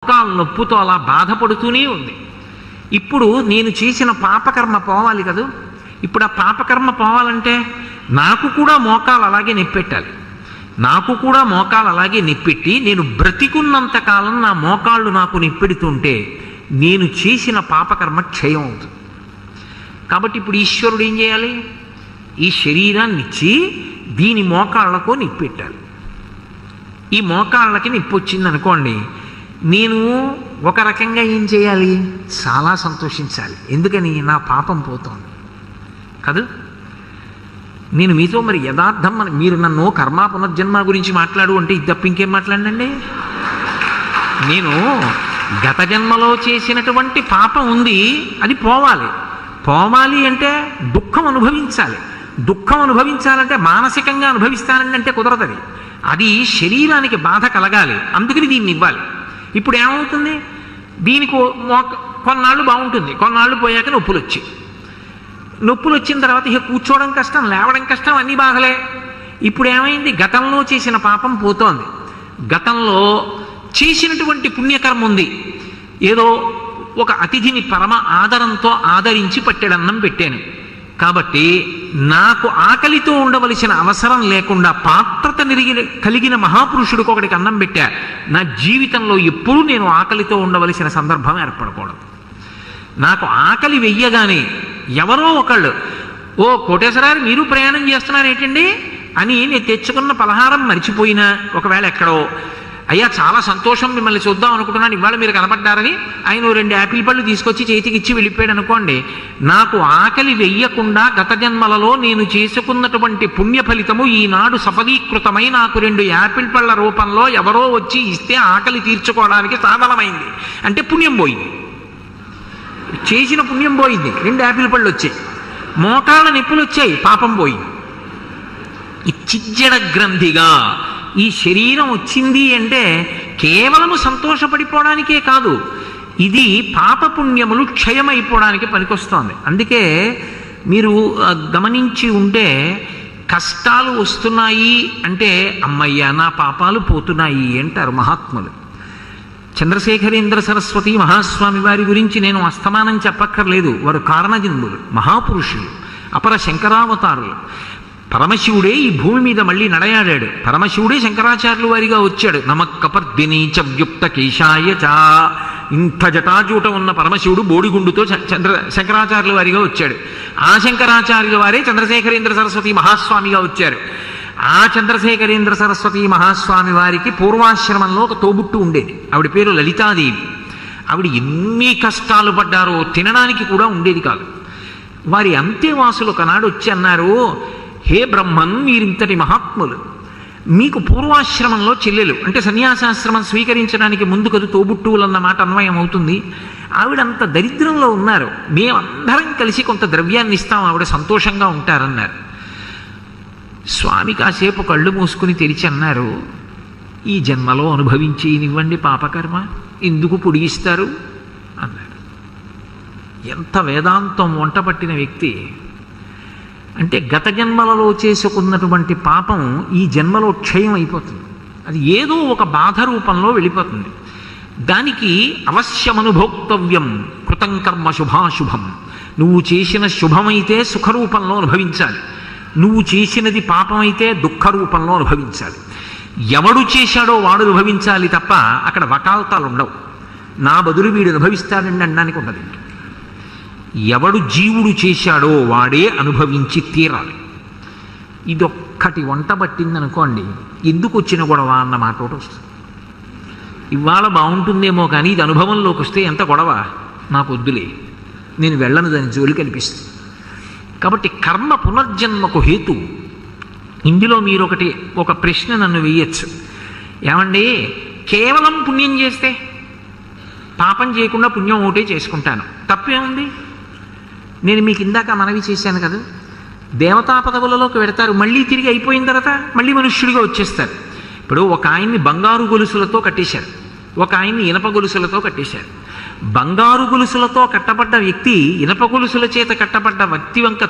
మోకాలు నొప్పుతో అలా బాధపడుతూనే ఉంది. ఇప్పుడు నేను చేసిన పాపకర్మ పోవాలి కదూ. ఇప్పుడు ఆ పాపకర్మ పోవాలంటే నాకు కూడా మోకాలు అలాగే నెప్పెట్టాలి. నాకు కూడా మోకాలు అలాగే నెప్పెట్టి నేను బ్రతికున్నంతకాలం నా మోకాళ్ళు నాకు నెప్పెడుతుంటే నేను చేసిన పాపకర్మ క్షయం అవుతుంది. కాబట్టి ఇప్పుడు ఈశ్వరుడు ఏం చేయాలి? ఈ శరీరాన్ని ఇచ్చి దీని మోకాళ్లకు నిప్పెట్టాలి. ఈ మోకాళ్ళకి నిప్పు వచ్చింది అనుకోండి, నేను ఒక రకంగా ఏం చేయాలి? చాలా సంతోషించాలి. ఎందుకని? నా పాపం పోతోంది కాదు. నేను మీతో మరి యథార్థం మీరు నన్ను కర్మ పునర్జన్మ గురించి మాట్లాడు అంటే ఇది తప్ప ఇంకేం మాట్లాడండి. నేను గత జన్మలో చేసినటువంటి పాపం ఉంది, అది పోవాలి. పోవాలి అంటే దుఃఖం అనుభవించాలి. దుఃఖం అనుభవించాలంటే మానసికంగా అనుభవిస్తానండి అంటే కుదరదది. అది శరీరానికి బాధ కలగాలి. అందుకని దీన్ని ఇవ్వాలి. ఇప్పుడు ఏమవుతుంది? దీనికి కొన్నాళ్ళు బాగుంటుంది, కొన్నాళ్ళు పోయాక నొప్పులు వచ్చిన తర్వాత ఇక కూర్చోవడం కష్టం, లేవడం కష్టం, అన్నీ బాధలే. ఇప్పుడు ఏమైంది? గతంలో చేసిన పాపం పోతోంది. గతంలో చేసినటువంటి పుణ్యకర్మ ఉంది. ఏదో ఒక అతిథిని పరమ ఆదరంతో ఆదరించి పట్టెడన్నం పెట్టాను కాబట్టి నాకు ఆకలితో ఉండవలసిన అవసరం లేకుండా పాత్రత కలిగిన మహాపురుషుడికి ఒకడికి అన్నం పెట్టా. నా జీవితంలో ఎప్పుడూ నేను ఆకలితో ఉండవలసిన సందర్భం ఏర్పడకూడదు. నాకు ఆకలి వెయ్యగానే ఎవరో ఒకళ్ళు, ఓ కోటేశ్వరారు మీరు ప్రయాణం చేస్తున్నారు ఏంటండి అని నేను తెచ్చుకున్న పలహారం మరిచిపోయినా, ఒకవేళ ఎక్కడో అయ్యా చాలా సంతోషం మిమ్మల్ని చూద్దాం అనుకుంటున్నాను, ఇవాళ మీరు కనపడ్డారని ఆయన 2 యాపిల్ పళ్ళు తీసుకొచ్చి చేతికి ఇచ్చి వెళ్ళిపోయాడు అనుకోండి, నాకు ఆకలి వెయ్యకుండా గత జన్మలలో నేను చేసుకున్నటువంటి పుణ్య ఫలితము ఈనాడు సఫలీకృతమై నాకు 2 యాపిల్ పళ్ళ రూపంలో ఎవరో వచ్చి ఇస్తే ఆకలి తీర్చుకోవడానికి సాధనమైంది. అంటే పుణ్యం పోయింది, చేసిన పుణ్యం పోయింది. 2 యాపిల్ పళ్ళు వచ్చాయి, మోకాళ్ళ నొప్పులు వచ్చాయి, పాపం పోయింది. ఈ చిజ్జడ గ్రంథిగా ఈ శరీరం వచ్చింది అంటే కేవలము సంతోషపడిపోవడానికే కాదు, ఇది పాపపుణ్యములు క్షయమైపోవడానికి పనికొస్తోంది. అందుకే మీరు గమనించి ఉంటే కష్టాలు వస్తున్నాయి అంటే అమ్మయ్య నా పాపాలు పోతున్నాయి అంటారు మహాత్ములు. చంద్రశేఖరేంద్ర సరస్వతి మహాస్వామి వారి గురించి నేను అస్తమానం చెప్పక్కర్లేదు. వారు కారణజన్ములు, మహాపురుషులు, అపర శంకరావతారులు. పరమశివుడే ఈ భూమి మీద మళ్ళీ నడయాడాడు. పరమశివుడే శంకరాచార్యులు వారిగా వచ్చాడు. నమక్కపర్దిని చవ్యుక్త కేశాయ చ. ఇంత జటాజూట ఉన్న పరమశివుడు బోడిగుండుతో శంకరాచార్యుల వారిగా వచ్చాడు. ఆ శంకరాచార్యుల వారే చంద్రశేఖరేంద్ర సరస్వతి మహాస్వామిగా వచ్చారు. ఆ చంద్రశేఖరేంద్ర సరస్వతి మహాస్వామి వారికి పూర్వాశ్రమంలో ఒక తోబుట్టు ఉండేది. ఆవిడ పేరు లలితాదేవి. ఆవిడ ఎన్ని కష్టాలు పడ్డారో తినడానికి కూడా ఉండేది కాదు. వారి అంతేవాసులు ఒకనాడు వచ్చి అన్నారు, హే బ్రహ్మన్, మీరింతటి మహాత్ములు, మీకు పూర్వాశ్రమంలో చెల్లెలు అంటే సన్యాసాశ్రమం స్వీకరించడానికి ముందు కదు తోబుట్టువులన్న మాట అన్వయం అవుతుంది. ఆవిడంత దరిద్రంలో ఉన్నారు, మేమందరం కలిసి కొంత ద్రవ్యాన్ని ఇస్తాం, ఆవిడ సంతోషంగా ఉంటారన్నారు. స్వామి కాసేపు కళ్ళు మూసుకుని తెరిచి అన్నారు, ఈ జన్మలో అనుభవించేనివ్వండి పాపకర్మ, ఎందుకు పొడిగిస్తారు అన్నారు. ఎంత వేదాంతం వంట పట్టిన వ్యక్తి అంటే గత జన్మలలో చేసుకున్నటువంటి పాపం ఈ జన్మలో క్షయం అయిపోతుంది. అది ఏదో ఒక బాధ రూపంలో వెళ్ళిపోతుంది. దానికి అవశ్యమనుభోక్తవ్యం కృతం కర్మ శుభాశుభం. నువ్వు చేసిన శుభమైతే సుఖరూపంలో అనుభవించాలి, నువ్వు చేసినది పాపమైతే దుఃఖ రూపంలో అనుభవించాలి. ఎవడు చేశాడో వాడు అనుభవించాలి తప్ప అక్కడ వకాల్తాలు ఉండవు. నా బదులు వీడు అనుభవిస్తాడండి అనడానికి ఉండదు. ఎవడు జీవుడు చేశాడో వాడే అనుభవించి తీరాలి. ఇదొక్కటి వంట పట్టిందనుకోండి, ఎందుకు వచ్చిన గొడవ అన్న మాట ఒకటి వస్తుంది. ఇవాళ బాగుంటుందేమో కానీ ఇది అనుభవంలోకి వస్తే ఎంత గొడవ, నాకు వద్దులే, నేను వెళ్ళను దాని జోలి కనిపిస్తుంది. కాబట్టి కర్మ పునర్జన్మకు హేతు. ఇందులో మీరు ఒక ప్రశ్న నన్ను వేయచ్చు, ఏమండి కేవలం పుణ్యం చేస్తే, పాపం చేయకుండా పుణ్యం ఒకటే చేసుకుంటాను, తప్పేముంది? నేను మీకు ఇందాక మనవి చేశాను కదా, దేవతా పదవులలోకి వెడతారు, మళ్ళీ తిరిగి అయిపోయిన తర్వాత మళ్ళీ మనుష్యుడిగా వచ్చేస్తారు. ఇప్పుడు ఒక ఆయన్ని బంగారు గొలుసులతో కట్టేశారు, ఒక ఆయన్ని ఇనప గొలుసులతో కట్టేశారు. బంగారు గొలుసులతో కట్టబడ్డ వ్యక్తి ఇనప గొలుసుల చేత కట్టబడ్డ వ్యక్తి వంక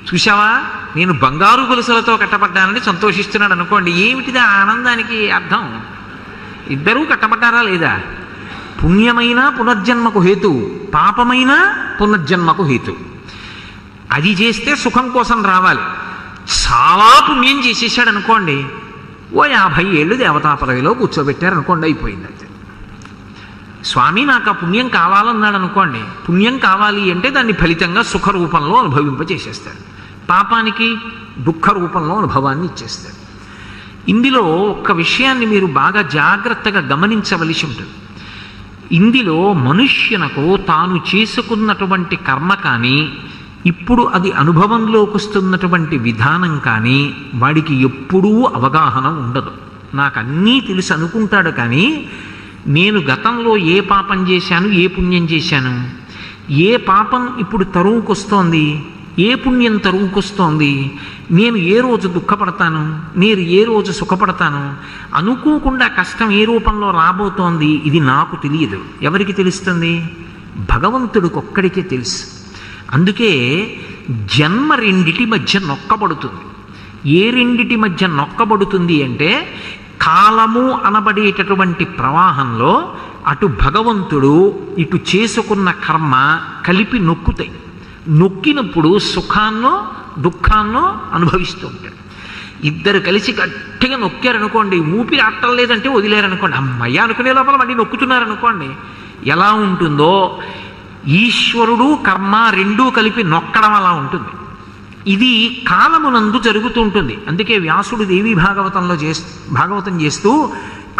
చూశావా నేను బంగారు గొలుసులతో కట్టబడ్డానని సంతోషిస్తున్నాడు అనుకోండి, ఏమిటిది ఆనందానికి అర్థం? ఇద్దరూ కట్టబడ్డారా లేదా? పుణ్యమైన పునర్జన్మకు హేతు, పాపమైన పునర్జన్మకు హేతు. అది చేస్తే సుఖం కోసం రావాలి. చాలా పుణ్యం చేసేసాడు అనుకోండి, ఓ 50 ఏళ్ళు దేవతా పదవిలో కూర్చోబెట్టారు అనుకోండి, అయిపోయింది అంతే. స్వామి నాకు ఆ పుణ్యం కావాలన్నాడు అనుకోండి, పుణ్యం కావాలి అంటే దాన్ని ఫలితంగా సుఖ రూపంలో అనుభవింపచేసేస్తాడు, పాపానికి దుఃఖ రూపంలో అనుభవాన్ని ఇచ్చేస్తాడు. ఇందులో ఒక్క విషయాన్ని మీరు బాగా జాగ్రత్తగా గమనించవలసి ఉంటుంది. ఇందులో మనుష్యునకు తాను చేసుకున్నటువంటి కర్మ కానీ, ఇప్పుడు అది అనుభవంలోకి వస్తున్నటువంటి విధానం కానీ వాడికి ఎప్పుడూ అవగాహన ఉండదు. నాకు అన్నీ తెలుసు అనుకుంటాడు, కానీ నేను గతంలో ఏ పాపం చేశాను, ఏ పుణ్యం చేశాను, ఏ పాపం ఇప్పుడు తరువుకొస్తోంది, ఏ పుణ్యం తరువుకొస్తోంది, నేను ఏ రోజు దుఃఖపడతాను, నేను ఏ రోజు సుఖపడతాను, అనుకోకుండా కష్టం ఏ రూపంలో రాబోతోంది, ఇది నాకు తెలియదు. ఎవరికి తెలుస్తుంది? భగవంతుడికొక్కడికే తెలుసు. అందుకే జన్మ రెండిటి మధ్య నొక్కబడుతుంది. ఏ రెండిటి మధ్య నొక్కబడుతుంది అంటే, కాలము అనబడేటటువంటి ప్రవాహంలో అటు భగవంతుడు ఇటు చేసుకున్న కర్మ కలిపి నొక్కుతాయి. నొక్కినప్పుడు సుఖాన్నో దుఃఖాన్నో అనుభవిస్తూ ఉంటాడు. ఇద్దరు కలిసి గట్టిగా నొక్కారనుకోండి, ఊపిరి ఆడటం లేదంటే వదిలేరనుకోండి, అమ్మయ్య అనుకునే లోపల మళ్ళీ నొక్కుతున్నారనుకోండి, ఎలా ఉంటుందో ఈశ్వరుడు కర్మ రెండూ కలిపి నొక్కడం అలా ఉంటుంది. ఇది కాలమునందు జరుగుతూ ఉంటుంది. అందుకే వ్యాసుడు దేవీ భాగవతం చేస్తూ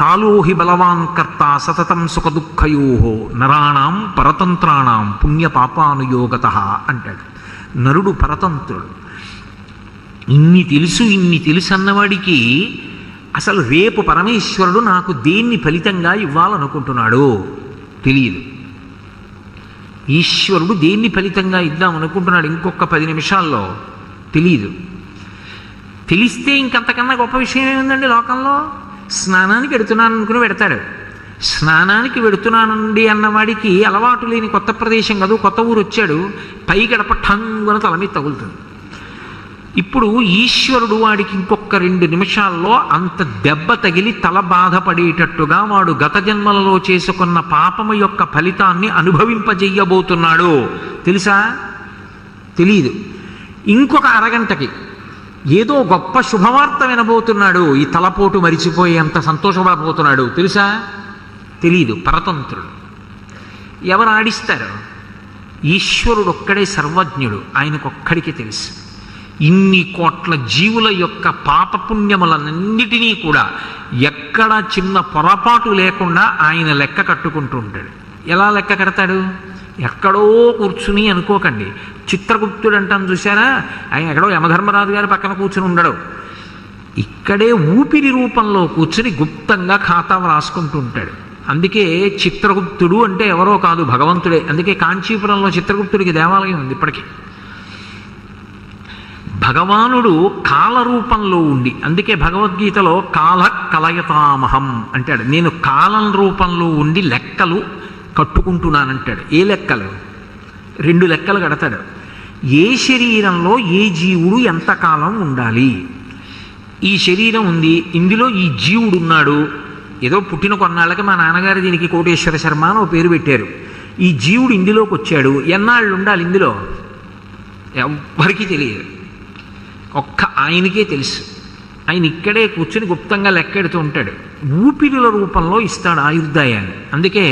కాలోహి బలవాన్ కర్త సతతం సుఖ దుఃఖయో నరాణం పరతంత్రాణం పుణ్యపాపానుయోగత అంటాడు. నరుడు పరతంత్రుడు. ఇన్ని తెలుసు అన్నవాడికి అసలు రేపు పరమేశ్వరుడు నాకు దేన్ని ఫలితంగా ఇవ్వాలనుకుంటున్నాడు తెలియదు. ఈశ్వరుడు దేన్ని ఫలితంగా ఇద్దామనుకుంటున్నాడు ఇంకొక 10 నిమిషాల్లో తెలియదు. తెలిస్తే ఇంకంతకన్నా గొప్ప విషయం ఏముందండి లోకంలో? స్నానానికి వెడుతున్నాను అనుకుని పెడతాడు. స్నానానికి వెడుతున్నానండి అన్నవాడికి అలవాటు లేని కొత్త ప్రదేశం కాదు, కొత్త ఊరు వచ్చాడు, పై గడప ఠంగున తల మీద తగులుతుంది. ఇప్పుడు ఈశ్వరుడు వాడికి ఇంకొక 2 నిమిషాల్లో అంత దెబ్బ తగిలి తల బాధపడేటట్టుగా వాడు గత జన్మలలో చేసుకున్న పాపము యొక్క ఫలితాన్ని అనుభవింపజేయబోతున్నాడు. తెలుసా? తెలీదు. ఇంకొక అరగంటకి ఏదో గొప్ప శుభవార్త వినబోతున్నాడు, ఈ తలపోటు మరిచిపోయి అంత సంతోషపడబోతున్నాడు. తెలుసా? తెలీదు. పరతంత్రుడు. ఎవరు ఆడిస్తారు? ఈశ్వరుడు ఒక్కడే సర్వజ్ఞుడు, ఆయనకొక్కడికి తెలుసు. ఇన్ని కోట్ల జీవుల యొక్క పాపపుణ్యములన్నిటినీ కూడా ఎక్కడ చిన్న పొరపాటు లేకుండా ఆయన లెక్క కట్టుకుంటూ ఉంటాడు. ఎలా లెక్క కడతాడు? ఎక్కడో కూర్చుని అనుకోకండి, చిత్రగుప్తుడు అంటాను చూసారా, ఆయన ఎక్కడో యమధర్మరాజు గారి పక్కన కూర్చుని ఉండడు, ఇక్కడే ఊపిరి రూపంలో కూర్చుని గుప్తంగా ఖాతా రాసుకుంటూ ఉంటాడు. అందుకే చిత్రగుప్తుడు అంటే ఎవరో కాదు, భగవంతుడే. అందుకే కాంచీపురంలో చిత్రగుప్తుడికి దేవాలయం ఉంది ఇప్పటికీ. భగవానుడు కాలరూపంలో ఉండి, అందుకే భగవద్గీతలో కాల కలయతామహం అంటాడు. నేను కాలం రూపంలో ఉండి లెక్కలు కట్టుకుంటున్నానంటాడు. ఏ లెక్కలు? 2 లెక్కలు కడతాడు. ఏ శరీరంలో ఏ జీవుడు ఎంతకాలం ఉండాలి? ఈ శరీరం ఉంది, ఇందులో ఈ జీవుడు ఉన్నాడు. ఏదో పుట్టిన కొన్నాళ్ళకి మా నాన్నగారు దీనికి కోటేశ్వర శర్మ అని ఓ పేరు పెట్టారు. ఈ జీవుడు ఇందులోకి వచ్చాడు, ఎన్నాళ్ళు ఉండాలి ఇందులో? ఎవ్వరికీ తెలియదు, ఒక్క ఆయనకే తెలుసు. ఆయన ఇక్కడే కూర్చుని గుప్తంగా లెక్కెడుతూ ఉంటాడు. ఊపిరిల రూపంలో ఇస్తాడు ఆయుర్దాయాన్ని. అందుకే